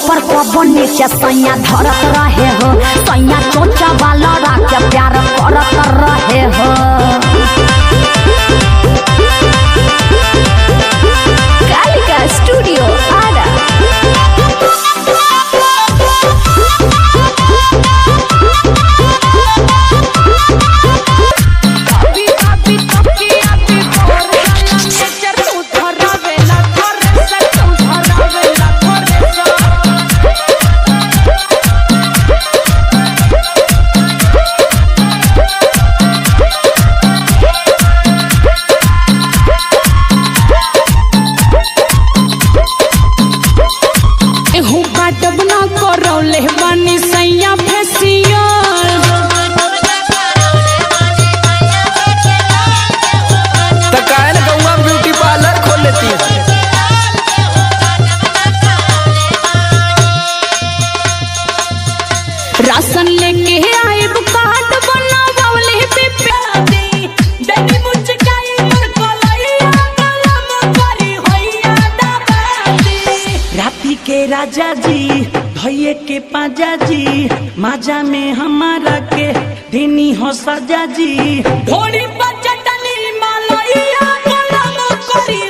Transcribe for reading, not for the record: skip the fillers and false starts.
ऊपर कबो नीचे सैया धरत रहे हो, सैया चोचा वाला के प्यार करत रहे हो। कालिका स्टूडियो आरा। राशन लेके आए कार्ड बनावले पिपी बेबी मुचकाई पर कोलैया कलम करी होइया दाबादी। राती के राजा जी भैये के पाजा जी, माजा में हमारा के देनी हो सजा जी। थोड़ी बचटनी मालैया कलम करी